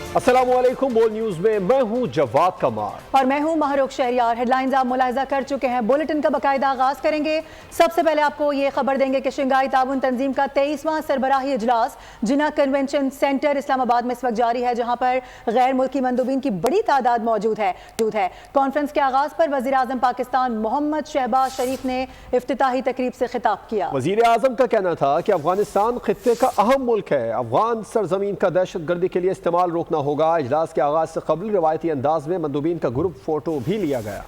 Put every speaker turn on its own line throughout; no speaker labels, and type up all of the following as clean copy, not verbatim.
अस्सलामुअलैकुम, बोल न्यूज में मैं हूं जवाद कमार
और मैं हूं महरूख शहरियार। हेडलाइंस आप मुलाहिजा कर चुके हैं। बुलेटिन का बाकायदा आगाज करेंगे। सबसे पहले आपको ये खबर देंगे कि शंघाई ताउन तंजीम का 23वां सरबराही इजलास जिना कन्वेंशन सेंटर इस्लामाबाद में इस वक्त जारी है, जहां पर गैर मुल्की मंदूबीन की बड़ी तादाद मौजूद है। कॉन्फ्रेंस के आगाज पर वजीर आजम पाकिस्तान मोहम्मद शहबाज शरीफ ने इफ्तिताही तकरीब से खिताब किया।
वजीर आजम का कहना था कि अफगानिस्तान खित्ते का अहम मुल्क है, अफगान सरजमीन का दहशत गर्दी के लिए इस्तेमाल रोकना होगा। इजलास के आगाज से कबल रिवायती अंदाज में मंदूबीन का ग्रुप फोटो भी लिया गया।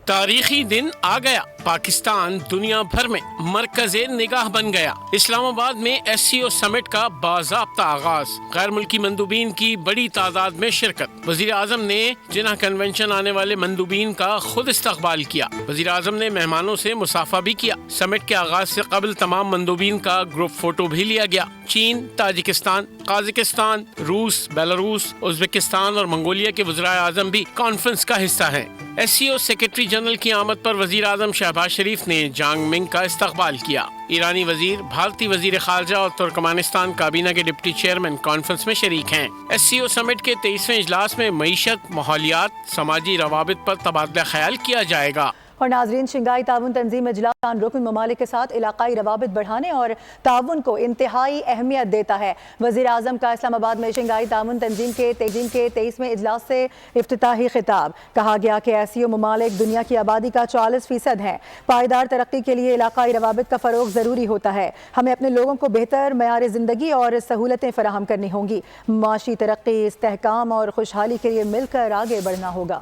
तारीखी दिन आ गया, पाकिस्तान दुनिया भर में मरकज़े निगाह बन गया। इस्लामाबाद में SCO समिट का बाज़ाब्ता आगाज, गैर मुल्की मंदूबीन की बड़ी तादाद में शिरकत। वजीर आजम ने जिना कन्वेंशन आने वाले मंदूबीन का खुद इस्तकबाल किया। वजीर आजम ने मेहमानों से मुसाफा भी किया। समिट के आगाज से कबल तमाम मंदूबीन का ग्रुप फोटो भी लिया गया। चीन, ताजिकिस्तान, काज़ाकिस्तान, रूस, बेलारूस, उज़्बेकिस्तान और मंगोलिया के वज़ीर आज़म भी कॉन्फ्रेंस का हिस्सा हैं। SCO सेक्रेटरी जनरल की आमद पर वजीर आजम शहबाज शरीफ ने जांग मिंग का इस्तकबाल किया। ईरानी वजीर, भारतीय वजीर खारजा और तुर्कमानिस्तान काबीना के डिप्टी चेयरमैन कॉन्फ्रेंस में शरीक हैं। SCO समिट के 23वें इजलास में मईशत, माहौलियात, समाजी रवाबित पर तबादला ख्याल किया जाएगा।
और नाजरीन, शंघाई ताउन तंजीम इजलास रुकन ममालिक के साथ इलाकाई रवाबित बढ़ाने और ताउन को इंतहाई अहमियत देता है। वजीर आजम का इस्लामाबाद में शंघाई ताउन तंजीम के 23वें इजलास से इफ्तिताही खिताब। कहा गया कि SCO ममालिक दुनिया की आबादी का 40% है। पायदार तरक्की के लिए इलाकाई रवाबित का फ़रोग ज़रूरी होता है। हमें अपने लोगों को बेहतर मयार ज़िंदगी और सहूलतें फराहम करनी होंगी। माशी तरक्की, इस्तेहकाम और खुशहाली के लिए मिलकर आगे बढ़ना होगा।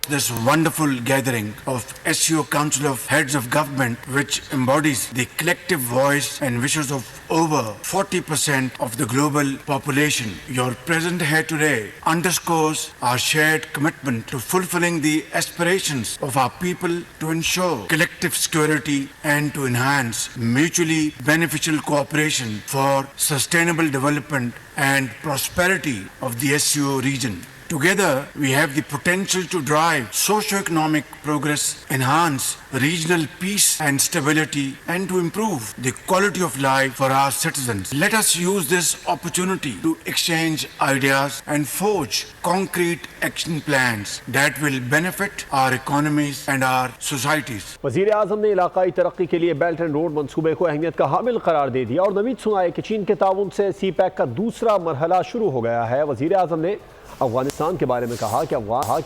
This wonderful gathering of SCO Council of Heads of Government, which embodies the collective voice and wishes of over 40% of the global population. Your presence here today underscores our shared commitment to fulfilling the aspirations of our people, to ensure collective security and to enhance mutually beneficial cooperation for sustainable development and prosperity of the SCO region. Together, we have the potential to drive socio-economic progress, enhance regional peace and stability, and to improve the quality of life for our citizens. Let us use this opportunity to exchange ideas and forge concrete action plans that will benefit our economies and our societies.
वजीर आजम ने इलाकाई तरक्की के लिए belt and road मंसूबे को अहमियत का हामिल करार दे दिया और नवीद सुनाए कि चीन के ताउन से CPEC का दूसरा मरहला शुरू हो गया है। वजीर आजम ने अफगानिस्तान के बारे में कहा कि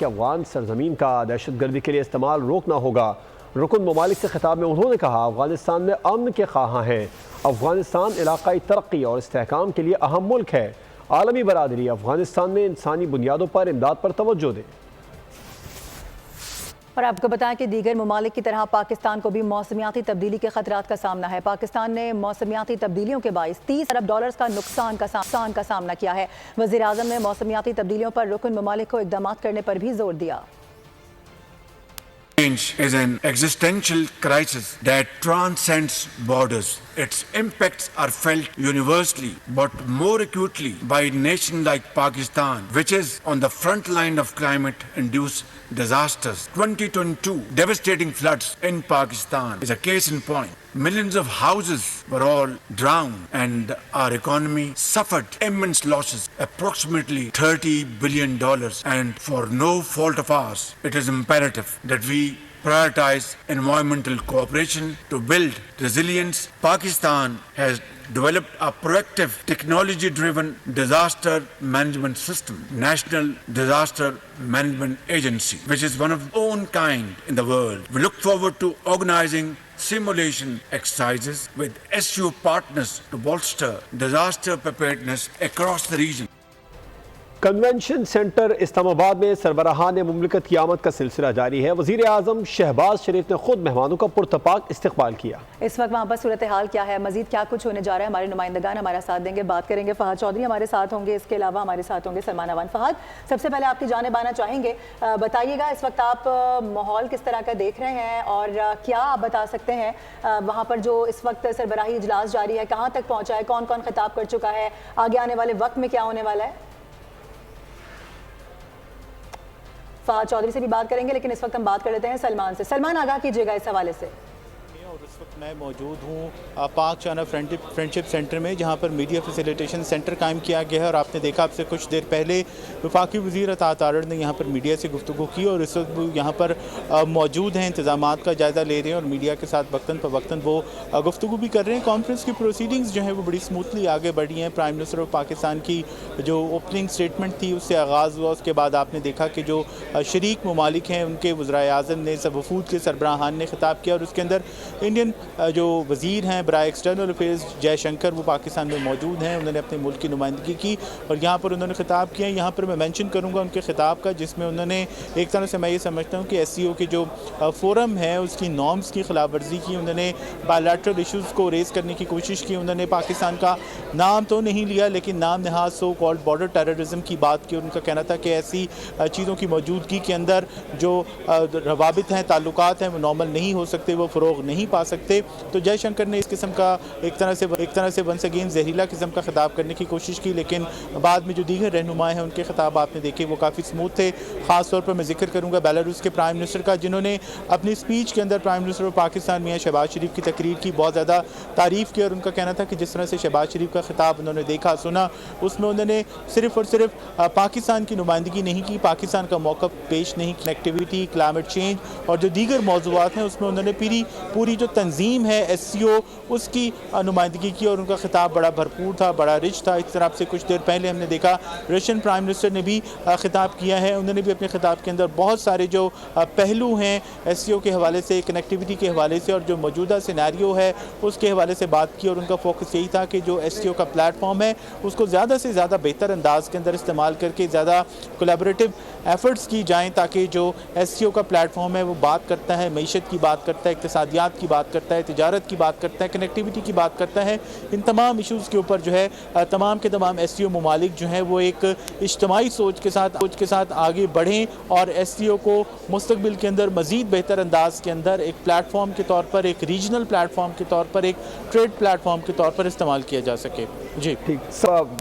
अफगान सरजमीन का दहशत गर्दी के लिए इस्तेमाल रोकना होगा। रुकन ममालिक से खिताब में उन्होंने कहा, अफगानिस्तान में अमन के ख्वाहां हैं। अफगानिस्तान इलाकाई तरक्की और इस्तेहकाम के लिए अहम मुल्क है। आलमी बरादरी अफगानिस्तान में इंसानी बुनियादों पर इमदाद पर तवज्जो दे।
और आपको बताएं कि दीगर ममालिक की तरह पाकिस्तान को भी मौसमियाती तब्दीली के खतरात का सामना है। पाकिस्तान ने मौसमियाती तब्दीलियों के बाइस $30 अरब का नुकसान का सामना किया है। वज़ीर आज़म ने मौसमियाती तब्दीलियों पर रुकन ममालिक को इक़दाम करने पर भी जोर दिया।
Change is an existential crisis that transcends borders. Its impacts are felt universally, but more acutely by a nation like Pakistan, which is on the front line of climate-induced disasters. 2022 devastating floods in Pakistan is a case in point. Millions of houses were all drowned and our economy suffered immense losses, approximately $30 billion. And for no fault of ours, it is imperative that we prioritize environmental cooperation to build resilience. Pakistan has developed a proactive, technology-driven disaster management system, National Disaster Management Agency, which is one of its own kind in the world. We look forward to organizing simulation exercises with SCO partners to bolster disaster preparedness across the region.
Convention centre Islamabad में सरबराहान मुमलिकत की आमद का सिलसिला जारी है। वजीर आजम शहबाज शरीफ ने खुद मेहमानों का पुरतपाक इस्तकबाल किया।
इस वक्त वहाँ पर सूरत हाल क्या है, मजीद क्या कुछ होने जा रहा है, हमारे नुमाइंदगान हमारा साथ देंगे, बात करेंगे। फहद चौधरी हमारे साथ होंगे, इसके अलावा हमारे साथ होंगे सलमान अवान। फहद, सबसे पहले आपकी जानिब आना चाहेंगे, बताइएगा इस वक्त आप माहौल किस तरह का देख रहे हैं और क्या आप बता सकते हैं वहाँ पर जो इस वक्त सरबराही इजलास जारी है कहाँ तक पहुँचा है, कौन कौन खिताब कर चुका है, आगे आने वाले वक्त में क्या होने वाला है? फहद चौधरी से भी बात करेंगे, लेकिन इस वक्त हम बात कर लेते हैं सलमान से। सलमान, आगाह कीजिएगा इस हवाले से।
और इस वक्त मैं मौजूद हूँ पाक चाइना फ्रेंडशिप सेंटर में, जहाँ पर मीडिया फैसिलिटेशन सेंटर कायम किया गया है। और आपने देखा आपसे कुछ देर पहले वफाकी वज़ीर अतात तारड़ ने यहाँ पर मीडिया से गुफ्तगू की और इस वक्त वो यहाँ पर मौजूद हैं, इंतज़ामात का जायज़ा ले रहे हैं और मीडिया के साथ वक्तन पर वक्तन वो गुफ्तगू भी कर रहे हैं। कॉन्फ्रेंस की प्रोसीडिंग्स जो हैं वो बड़ी स्मूथली आगे बढ़ी हैं। प्राइम मिनिस्टर ऑफ पाकिस्तान की जो ओपनिंग स्टेटमेंट थी उससे आगाज़ हुआ, उसके बाद आपने देखा कि जो शरीक ममालिक हैं उनके वज़राए आज़म ने, सब वफूद के सरबराहान ने खिताब किया और उसके अंदर इंडियन जो वज़ीर हैं बराए एक्सटर्नल अफेयर्स जयशंकर वो पाकिस्तान में मौजूद हैं। उन्होंने अपने मुल्क की नुमाइंदगी की और यहाँ पर उन्होंने खिताब किया। यहाँ पर मैं मेंशन करूँगा उनके खिताब का, जिसमें उन्होंने एक तरह से मैं ये समझता हूँ कि SCO की जो फोरम है उसकी नॉर्म्स की खिलाफ वर्जी की। उन्होंने बायलैटरल इशूज़ को रेज़ करने की कोशिश की। उन्होंने पाकिस्तान का नाम तो नहीं लिया लेकिन नाम नहाज सो कॉल्ड बॉर्डर टेररिज्म की बात की। उनका कहना था कि ऐसी चीज़ों की मौजूदगी के अंदर जो रवाबित हैं, ताल्लुकात हैं, वो नॉर्मल नहीं हो सकते, वो फ़रोग नहीं पा सकते। तो जयशंकर ने इस किस्म का एक तरह से वंस अगेन जहरीला किस्म का खिताब करने की कोशिश की, लेकिन बाद में जो दीगर रहनुमा हैं उनके खिताब आपने देखे वो काफ़ी स्मूथ थे। ख़ास तौर पर मैं जिक्र करूँगा बेलारूस के प्राइम मिनिस्टर का, जिन्होंने अपनी स्पीच के अंदर प्राइम मिनिस्टर ऑफ पाकिस्तान मियां शहबाज शरीफ की तकरीर की बहुत ज़्यादा तारीफ़ की और उनका कहना था कि जिस तरह से शहबाज शरीफ का खिताब उन्होंने देखा सुना उसमें उन्होंने सिर्फ़ और सिर्फ पाकिस्तान की नुमाइंदगी नहीं की, पाकिस्तान का मौक़िफ़ पेश नहीं, कनेक्टिविटी, क्लाइमेट चेंज और जो दीगर मौज़ूआत हैं उसमें उन्होंने पूरी जो तंजीम है SCO उसकी नुमाइंदगी की और उनका खिताब बड़ा भरपूर था, बड़ा रिच था। इस तरह से कुछ देर पहले हमने देखा रशियन प्राइम मिनिस्टर ने भी खिताब किया है। उन्होंने भी अपने खिताब के अंदर बहुत सारे जो पहलू हैं SCO के हवाले से, कनेक्टिविटी के हवाले से और जो मौजूदा सिनेरियो है उसके हवाले से बात की और उनका फोकस यही था कि जो SCO का प्लेटफॉर्म है उसको ज़्यादा से ज़्यादा बेहतर अंदाज के अंदर इस्तेमाल करके ज़्यादा कोलैबोरेटिव एफ़र्ट्स की जाएँ, ताकि जो SCO का प्लेटफॉर्म है वो बात करता है, मईशत की बात करता है, इक़्तिसादियात की बात करता है, तिजारत की बात करता है, कनेक्टिविटी की बात करता है। इन तमाम इशूज़ के ऊपर जो है तमाम के तमाम SCO ममालिक जो हैं वो एक इज्तिमाई सोच के साथ आगे बढ़ें और SCO को मुस्तक़बिल के अंदर मज़ीद बेहतर अंदाज के अंदर एक प्लेटफॉर्म के तौर पर, एक रीजनल प्लेटफॉर्म के तौर पर, एक ट्रेड प्लेटफॉर्म के तौर पर इस्तेमाल किया जा सके। जी
ठीक।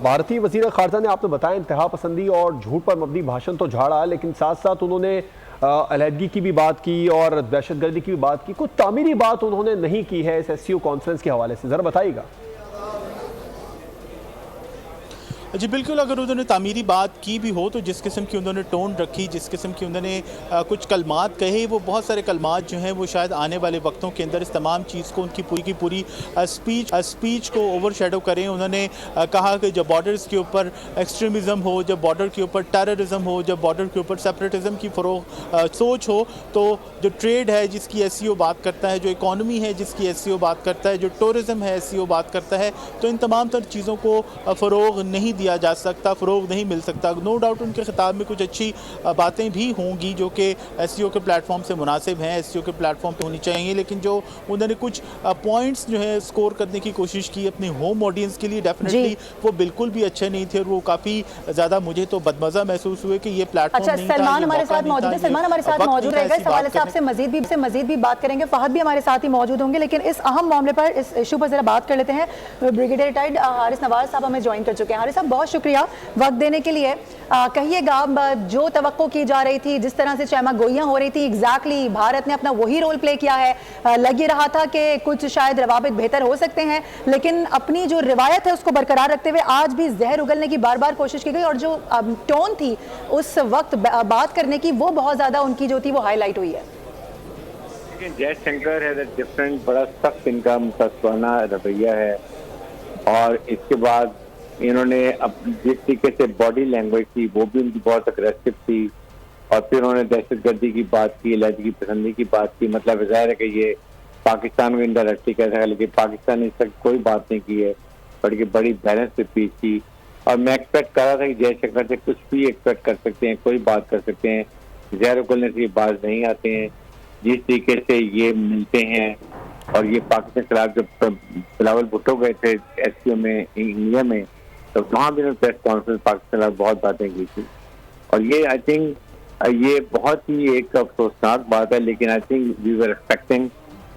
भारतीय वज़ीर ख़ारजा ने आपने बताया इंतहा पसंदी और झूठ पर मबनी भाषण तो झाड़ा, लेकिन साथ साथ उन्होंने अलहदगी की भी बात की और दहशतगर्दी की भी बात की। कुछ तामीरी बात उन्होंने नहीं की है इस SCO कॉन्फ्रेंस के हवाले से, ज़रा बताइएगा।
जी बिल्कुल, अगर उन्होंने तामीरी बात की भी हो तो जिस किस्म की उन्होंने टोन रखी, जिस किस्म की उन्होंने कुछ कलमात कहे, वो बहुत सारे कलमात जो हैं वो शायद आने वाले वक्तों के अंदर इस तमाम चीज़ को, उनकी पूरी की पूरी स्पीच को ओवरशैडो करें। उन्होंने कहा कि जब बॉर्डर्स के ऊपर एक्सट्रीमिज़म हो, जब बॉर्डर के ऊपर टेररिज्म हो, जब बॉर्डर के ऊपर सेपरेटिज़म की सोच हो, तो जो ट्रेड है जिसकी SCO बात करता है, जो इकॉनमी है जिसकी SCO बात करता है, जो टूरिज़म है SCO बात करता है, तो इन तमाम तर चीज़ों को फ़रोग़ नहीं दिया जा सकता, फ़रोग़ नहीं मिल सकता। नो डाउट उनके खिताब में कुछ अच्छी बातें भी होंगी जो कि SCO के प्लेटफॉर्म से मुनासिब हैं, SCO के प्लेटफॉर्म पे होनी चाहिए, लेकिन जो उन्होंने कुछ पॉइंट्स जो है स्कोर करने की कोशिश की अपने होम ऑडियंस के लिए, डेफिनेटली वो बिल्कुल भी अच्छे नहीं थे और वो काफ़ी ज़्यादा मुझे तो बदमज़ा महसूस हुए कि ये प्लेटफॉर्म
अच्छा,
नहीं था।
सलमान हमारे साथ मौजूद है, सलमान हमारे साथ मौजूद रहेगा, इस हवाले से आपसे मजीद भी बात करेंगे। फहद भी हमारे साथ ही मौजूद होंगे, लेकिन इस अहम मामले पर, इस इशू पर जरा बात कर लेते हैं। ब्रिगेडियर रिटायर्ड हारिस नवाज साहब हमें ज्वाइन कर चुके हैं। हारिस साहब, बहुत शुक्रिया वक्त देने के लिए। कहिएगा, जो तवक्को की जा रही थी, जिस तरह से चैमा गोइयां हो रही थी, एग्जैक्टली भारत ने अपना वही रोल प्ले किया है। लग ये रहा था कि कुछ शायद रवाबित बेहतर हो सकते हैं, लेकिन अपनी जो रिवायत है उसको बरकरार रखते हुए आज भी जहर उगलने की बार बार कोशिश की गई और जो टोन थी उस वक्त बात करने की, वो बहुत ज्यादा उनकी जो थी वो हाईलाइट हुई है।
जयशंकर है डिफरेंट, बड़ा सख्त इनका मुसलसाना रवैया है और इसके बाद इन्होंने अब जिस तरीके से बॉडी लैंग्वेज थी वो भी उनकी बहुत अग्रेसिव थी और फिर उन्होंने दहशतगर्दी की बात की, लहदगी पसंदी की बात की। मतलब ज़ाहिर है कि ये पाकिस्तान को इनडायरेक्टली कह रहा है, लेकिन पाकिस्तान ने इस तक कोई बात नहीं की है, बल्कि बड़ी बैलेंस से स्पीच की। और मैं एक्सपेक्ट कर रहा था कि जयशंकर से कुछ भी एक्सपेक्ट कर सकते हैं, कोई बात कर सकते हैं, जहर उगलने से बाज नहीं आते हैं। जिस तरीके से ये मिलते हैं और ये पाकिस्तान के खिलाफ जब बिलावल भुट्टो गए थे SCO में इंडिया में, तो वहाँ भी प्रेस कॉन्फ्रेंस पाकिस्तान के खिलाफ बहुत बातें की थी और ये आई थिंक ये बहुत ही एक अफसोसनाक बात है, लेकिन I think we were expecting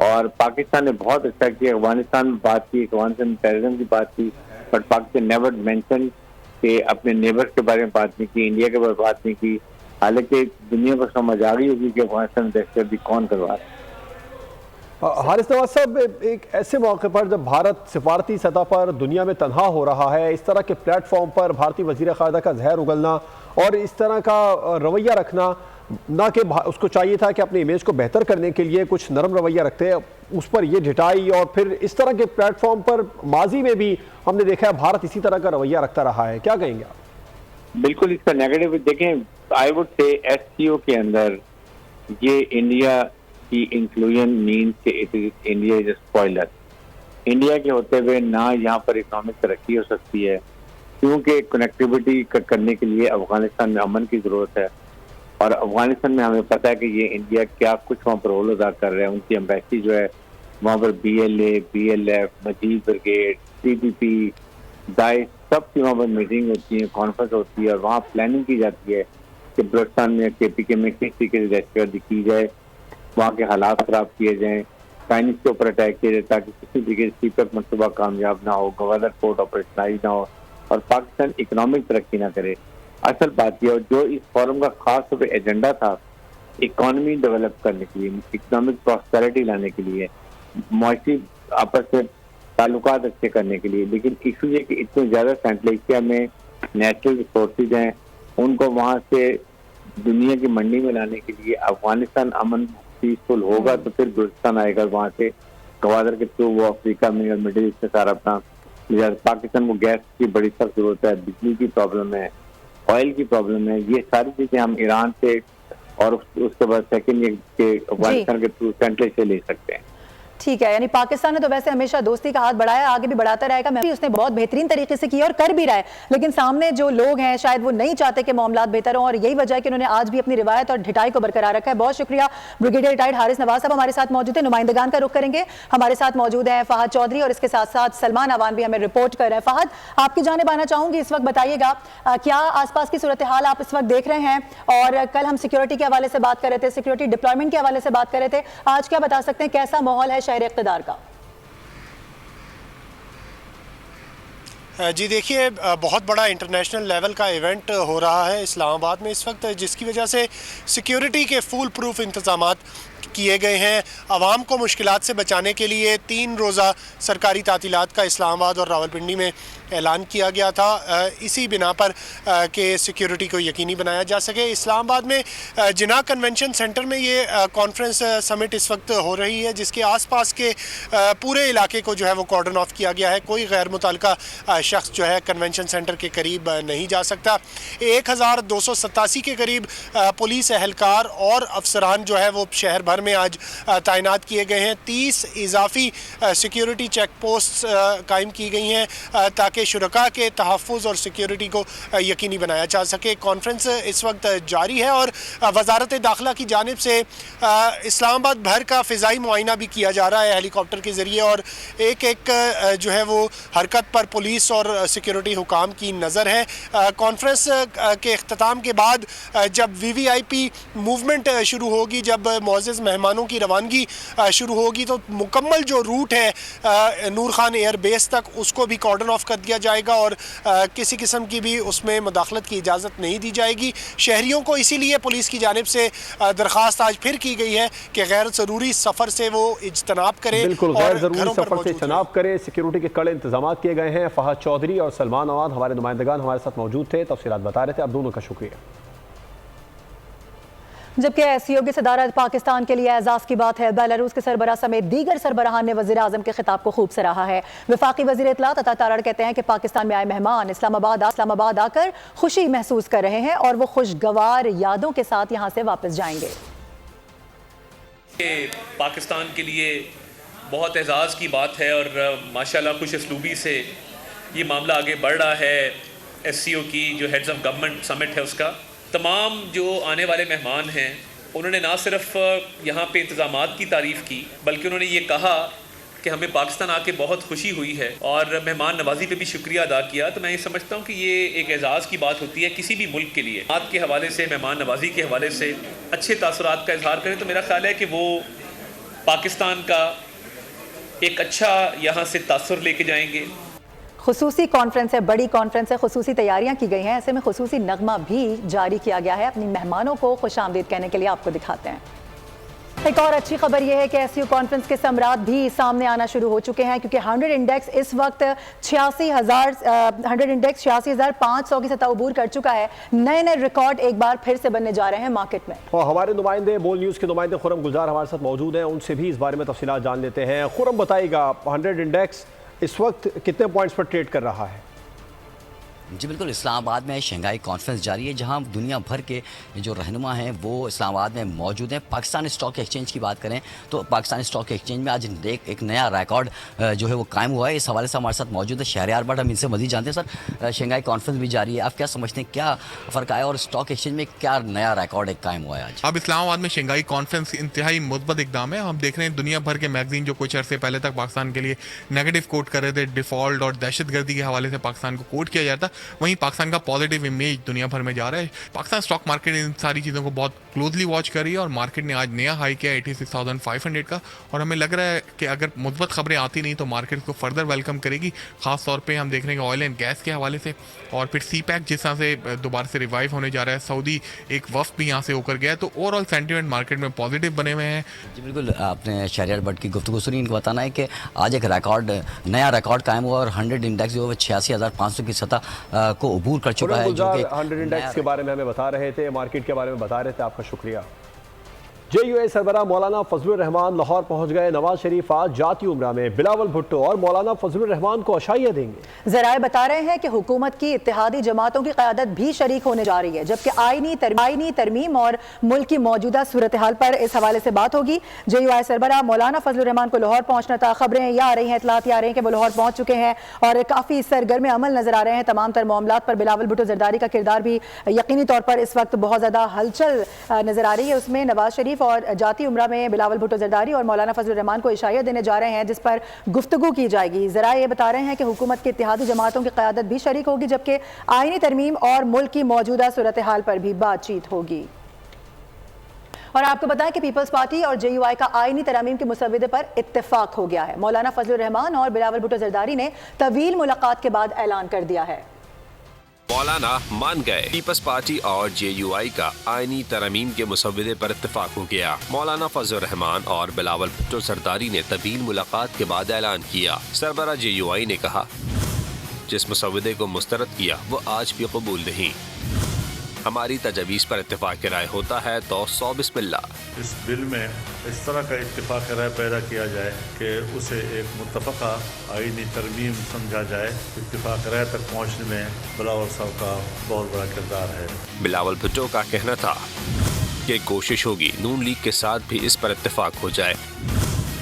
और पाकिस्तान ने बहुत एक्सपेक्ट किया। अफगानिस्तान में बात की, अफगानिस्तान में टेररिज्म की बात की, बट पाकिस्तान नेवर मेंशन कि अपने नेबर्स के बारे में बात नहीं की, इंडिया के बारे में बात नहीं की। हालांकि दुनिया को समझ आ गई होगी कि अफगानिस्तान में दहशतगर्दी कौन करवा रहा है।
हारिस नवाज साहब, एक ऐसे मौके पर जब भारत सिफारती सतह पर दुनिया में तनहा हो रहा है, इस तरह के प्लेटफॉर्म पर भारतीय वज़ीर ख़ारजा का जहर उगलना और इस तरह का रवैया रखना, ना कि उसको चाहिए था कि अपनी इमेज को बेहतर करने के लिए कुछ नरम रवैया रखते हैं, उस पर ये ढिठाई। और फिर इस तरह के प्लेटफॉर्म पर माजी में भी हमने देखा है भारत इसी तरह का रवैया रखता रहा है, क्या कहेंगे आप?
बिल्कुल इसका नेगेटिव देखें, आई वुड से एससीओ के अंदर ये इंडिया की इंक्लूजन मीन्स के it is India is spoiler. India के होते हुए ना यहाँ पर इकोनॉमिक तरक्की हो सकती है, क्योंकि कनेक्टिविटी करने के लिए अफगानिस्तान में अमन की जरूरत है। और अफगानिस्तान में हमें पता है कि ये इंडिया क्या कुछ वहाँ पर रोल अदा कर रहे हैं। उनकी एम्बेसी जो है वहाँ पर BLA, BLF, मजीद ब्रिगेड, CPP, दाइश, सबकी वहाँ पर मीटिंग होती है, कॉन्फ्रेंस होती है और वहाँ प्लानिंग की जाती है कि बलूचिस्तान में KPK में किस तरीके से दहशतगर्दी की जाए, वहाँ के हालात खराब किए जाएँ, चाइनीज के ऊपर अटैक किया जाए ताकि किसी तरीके से CPEC मनसूबा कामयाब ना हो, गवर्नर पोर्ट ऑपरेशनलाइज ना हो और पाकिस्तान इकोनॉमिक तरक्की ना करे। असल बात यह जो इस फोरम का खास तौर पर एजेंडा था, इकोनॉमी डेवलप करने के लिए, इकोनॉमिक प्रॉस्पेरिटी लाने के लिए, मुआशी आपस में ताल्लुकात अच्छे करने के लिए, लेकिन इशू ये कि इतने ज़्यादा सेंट्रल एशिया में नेचुरल रिसोर्सेज हैं, उनको वहाँ से दुनिया की मंडी में लाने के लिए अफगानिस्तान अमन पीसफुल होगा तो फिर बलूचिस्तान आएगा, वहाँ से गवादर के थ्रू वो अफ्रीका में और मिडिल ईस्ट में सारा अपना। पाकिस्तान को गैस की बड़ी सख्त जरूरत है, बिजली की प्रॉब्लम है, ऑयल की प्रॉब्लम है, ये सारी चीजें हम ईरान से और उसके बाद सेकेंड के अफगानिस्तान के थ्रू सेंट्रल से ले सकते हैं।
ठीक है, यानी पाकिस्तान ने तो वैसे हमेशा दोस्ती का हाथ बढ़ाया, आगे भी बढ़ाता रहेगा, मैं भी उसने बहुत बेहतरीन तरीके से किया और कर भी रहा है, लेकिन सामने जो लोग हैं शायद वो नहीं चाहते कि मामलात बेहतर हों और यही वजह है कि उन्होंने आज भी अपनी रिवायत और ढिठाई को बरकरार रखा है। बहुत शुक्रिया ब्रिगेडियर रिटायर्ड हारिस नवाज साहब हमारे साथ मौजूद है। नुमाइंदगान का रुख करेंगे, हमारे साथ मौजूद है फहद चौधरी और इसके साथ साथ सलमान अवान भी हमें रिपोर्ट कर रहे हैं। फहद, आपकी जानिब आना चाहूंगी, इस वक्त बताइएगा क्या आसपास की सूरत हाल आप इस वक्त देख रहे हैं, और कल हम सिक्योरिटी के हवाले से बात कर रहे थे, सिक्योरिटी डिप्लॉयमेंट के हवाले से बात कर रहे थे, आज क्या बता सकते हैं कैसा माहौल है शहर इक़्तिदार का?
जी देखिए, बहुत बड़ा इंटरनेशनल लेवल का इवेंट हो रहा है इस्लामाबाद में इस वक्त, जिसकी वजह से सिक्योरिटी के फुल प्रूफ इंतजामात किए गए हैं। आवाम को मुश्किलात से बचाने के लिए 3 रोज़ा सरकारी तातीलात का इस्लामाबाद और रावलपिंडी में ऐलान किया गया था, इसी बिना पर कि सिक्योरिटी को यकीनी बनाया जा सके। इस्लामाबाद में जिना कन्वेंशन सेंटर में ये कॉन्फ्रेंस समिट इस वक्त हो रही है, जिसके आसपास के पूरे इलाके को जो है वो कॉर्डन ऑफ किया गया है। कोई गैर मुतल्लिका शख्स जो है कन्वेंशन सेंटर के करीब नहीं जा सकता। 1287 के करीब पुलिस एहलकार और अफसरान जो है वो शहर भर में आज तैनात किए गए हैं। 30 इजाफी सिक्योरिटी चेक पोस्ट कायम की गई हैं ताकि शुरका के तहफ़्फ़ुज़ और सिक्योरिटी को यकीनी बनाया जा सके। कॉन्फ्रेंस इस वक्त जारी है और वजारत दाखिला की जानिब से इस्लामाबाद भर का फ़िज़ाई मुआयना भी किया जा रहा है हेलीकॉप्टर के ज़रिए, और एक एक जो है वो हरकत पर पुलिस और सिक्योरिटी हुकाम की नज़र है। कॉन्फ्रेंस के इख्तिताम के बाद जब VVIP मूवमेंट शुरू होगी, जब मुअज़्ज़ज़ मेहमानों की रवानगी शुरू होगी, तो मुकम्मल जो रूट है नूर खान एयर बेस तक, उसको भी कॉर्डन ऑफ कर दिया जाएगा और किसी किस्म की भी उसमें मुदाखलत की इजाज़त नहीं दी जाएगी। शहरियों को इसीलिए पुलिस की जानिब से दरख्वास्त आज फिर की गई है कि गैर ज़रूरी सफ़र से वो इज्तनाब करें।
बिल्कुल, गैर ज़रूरी सफ़र से इज्तनाब करें। सिक्योरिटी के कड़े इंतजाम किए गए हैं। फहद चौधरी और सलमान अवान हमारे नुमाइंदगान हमारे साथ मौजूद थे, तफसीलात बता रहे थे। आप दोनों का शुक्रिया।
जबकि SCO की सदारत पाकिस्तान के लिए एजाज़ की बात है। बेलारूस के सरबराह समेत दीगर सरबराहान ने वज़ीर आज़म के खिताब को खूब सराहा है। वफाकी वज़ीर इत्तलात अता तारड़ कहते हैं कि पाकिस्तान में आए मेहमान इस्लामाबाद आकर खुशी महसूस कर रहे हैं और वो खुशगवार यादों के साथ यहाँ से वापस जाएंगे।
पाकिस्तान के लिए बहुत एजाज़ की बात है और माशाल्लाह खुश असलूबी से ये मामला आगे बढ़ रहा है। SCO की जो हेड्स ऑफ गवर्नमेंट समिट है उसका तमाम जो आने वाले मेहमान हैं उन्होंने ना सिर्फ यहाँ पे इंतज़ामात की तारीफ़ की, बल्कि उन्होंने ये कहा कि हमें पाकिस्तान आके बहुत खुशी हुई है और मेहमान नवाजी पे भी शुक्रिया अदा किया। तो मैं ये समझता हूँ कि ये एक एजाज़ की बात होती है किसी भी मुल्क के लिए। बात के हवाले से, मेहमान नवाजी के हवाले से अच्छे तासुरात का इजहार करें, तो मेरा ख्याल है कि वो पाकिस्तान का एक अच्छा यहाँ से तासुर लेके जाएंगे।
खुसूसी कॉन्फ्रेंस है, बड़ी कॉन्फ्रेंस है, खुसूसी तैयारियां की गई हैं, ऐसे में खुसूसी नगमा भी जारी किया गया है अपनी मेहमानों को खुशामदीद कहने के लिए। आपको दिखाते हैं। एक और अच्छी खबर यह है कि एससीओ कॉन्फ्रेंस के समरात भी सामने आना शुरू हो चुके हैं, क्योंकि 100 इंडेक्स इस वक्त 86,500 की सतह अबूर कर चुका है। नए नए रिकॉर्ड एक बार फिर से बनने जा रहे हैं मार्केट में।
और हमारे नुमाइंदे बोल न्यूज़ के नुमाइंदे खुरम गुलजार हमारे साथ मौजूद हैं, उनसे भी इस बारे में तफसीलात जान लेते हैं। खुरम बताइएगा, 100 इंडेक्स इस वक्त कितने पॉइंट्स पर ट्रेड कर रहा है?
जी बिल्कुल, इस्लामाबाद में शंघाई कॉन्फ्रेंस जारी है, जहां दुनिया भर के जो रहनुमा हैं वो इस्लामाबाद में मौजूद हैं। पाकिस्तान स्टॉक एक्सचेंज की बात करें तो पाकिस्तान स्टॉक एक्सचेंज में आज एक नया रिकॉर्ड जो है वो कायम हुआ है। इस हवाले से हमारे साथ मौजूद है शहरयार भट्ट, हम इनसे मज़ीद जानते हैं। सर, शंघाई कॉन्फ्रेंस भी जारी है, आप क्या समझते हैं, क्या फ़र्क आया और स्टॉक एक्सचेंज में क्या नया रिकॉर्ड एक कायम हुआ है आज?
अब इस्लामाबाद में शंघाई कॉन्फ्रेंस इंतहाई मुस्बत इकदाम है। हम देख रहे हैं दुनिया भर के मैगजीन जो कुछ अर्से पहले तक पाकिस्तान के लिए नेगेटिव कोट कर रहे थे, डिफ़ॉल्ट और दहशतगर्दी के हवाले से पाकिस्तान को कोट किया जाता, वहीं पाकिस्तान का पॉजिटिव इमेज दुनिया भर में जा रहा है। पाकिस्तान स्टॉक मार्केट इन सारी चीज़ों को बहुत क्लोजली वॉच कर रही है और मार्केट ने आज नया हाई किया 86,500 का, और हमें लग रहा है कि अगर मुस्बत खबरें आती नहीं तो मार्केट को फर्दर वेलकम करेगी। खास तौर पे हम देख रहे हैं ऑयल एंड गैस के हवाले से, और फिर CPEC जिस तरह से दोबारा से रिवाइव होने जा रहा है, सऊदी एक वफ्द भी यहाँ से होकर गया, तो ओवरऑल सेंटिमेंट मार्केट में पॉजिटिव बने हुए हैं।
जी बिल्कुल, आपने शहरयार भट्ट की गुफ्तगू सुनी। इनको बताना है कि आज एक नया रिकॉर्ड कायम हुआ और 100 इंडेक्स जो है 86,500 की सतह को अबूर कर चुका है। जो
100 इंडेक्स के बारे में हमें बता रहे थे, मार्केट के बारे में बता रहे थे, आपका शुक्रिया। JUI सरबराह मौलाना फजलुर रहमान लाहौर पहुंच गए। नवाज शरीफ आज जाती उम्रा में बिलावल भुट्टो और मौलाना फजलुर रहमान को अशाइया देंगे।
जराए बता रहे हैं कि हुकूमत की इत्तेहादी जमातों की क़यादत भी शरीक होने जा रही है, जबकि आईनी तरमीम और मुल्क की मौजूदा सूरत हाल पर इस हवाले से बात होगी। JUI सरबराह मौलाना फजलुर रहमान को लाहौर पहुंचना था। खबरें यह आ रही हैं, इतलात आ रही हैं कि वो लाहौर पहुंच चुके हैं और काफ़ी सरगर्म अमल नजर आ रहे हैं। तमाम तर मामलात पर बिलावल भुट्टो जरदारी का किरदार भी यकीनी तौर पर इस वक्त बहुत ज़्यादा हलचल नजर आ रही है। उसमें नवाज शरीफ और जाती उम्रा में बिलावल भुट्टो जरदारी और मौलाना फजलुर रहमान को इशाया देने जा रहे हैं, जिस पर गुफ्तगू की जाएगी। जरा ये बता रहे हैं कि हुकूमत की इत्तेहादी जमातों की क़यादत भी शरीक होगी, जबकि आईनी तरमीम और मुल्क की मौजूदा सूरत हाल पर भी बातचीत होगी। और आपको बताएं कि पीपल्स पार्टी और JUI का आईनी तरमीम के मुसव्वदे पर इत्तेफाक हो गया है। मौलाना फजलुर रहमान और बिलावल भुट्टो जरदारी ने तवील मुलाकात के बाद ऐलान कर दिया है।
मौलाना मान गए, पीपल्स पार्टी और JUI का आईनी तरमीम के मुसव्वदे पर इत्तेफाक हो गया। मौलाना फजलुर रहमान और बिलावल भुट्टो जरदारी ने तवील मुलाकात के बाद ऐलान किया। सरबराह JUI ने कहा, जिस मुसव्वदे को मुस्तरद किया वो आज भी कबूल नहीं। हमारी तजवीज़ पर इत्तेफाक राय होता है तो 100 बिस्मिल्लाह।
इस बिल में इस तरह का इत्तेफाक राय पैदा किया जाए कि उसे एक मुत्तफ़क़ा आईनी तरमीम समझा जाए। इत्तेफाक राय तक पहुँचने में बिलावल साहब का बहुत बड़ा किरदार है।
बिलावल भुट्टो का कहना था कि कोशिश होगी नून लीग के साथ भी इस पर इत्तेफाक हो जाए।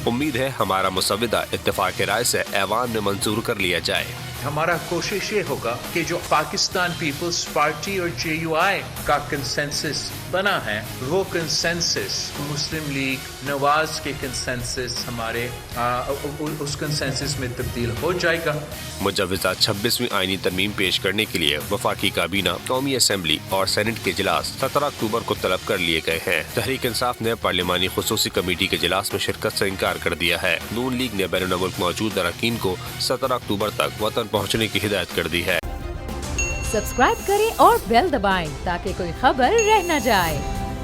उम्मीद है हमारा मुसव्वदा इत्तेफाक राय से ऐवान में मंजूर कर लिया जाए।
हमारा कोशिश ये होगा कि जो पाकिस्तान पीपल्स पार्टी और JUI का कंसेंसस बना है, वो कंसेंसस मुस्लिम लीग नवाज के कंसेंसस हमारे उस कंसेंसस में तब्दील हो जाएगा।
मुजव्वज़ा 26वीं आईनी तरमीम पेश करने के लिए वफाकी काबीना, कौमी असम्बली और सेनेट के इजलास 17 अक्टूबर को तलब कर लिए गए हैं। तहरीक इंसाफ ने पार्लिमानी खुसूसी कमेटी के इजलास में शिरकत से इनकार कर दिया है। नून लीग ने बैरून मुल्क मौजूद अरकान को 17 अक्टूबर तक वतन पहुंचने की हिदायत कर दी है।
सब्सक्राइब करें और बेल दबाएं ताकि कोई खबर रह न जाए।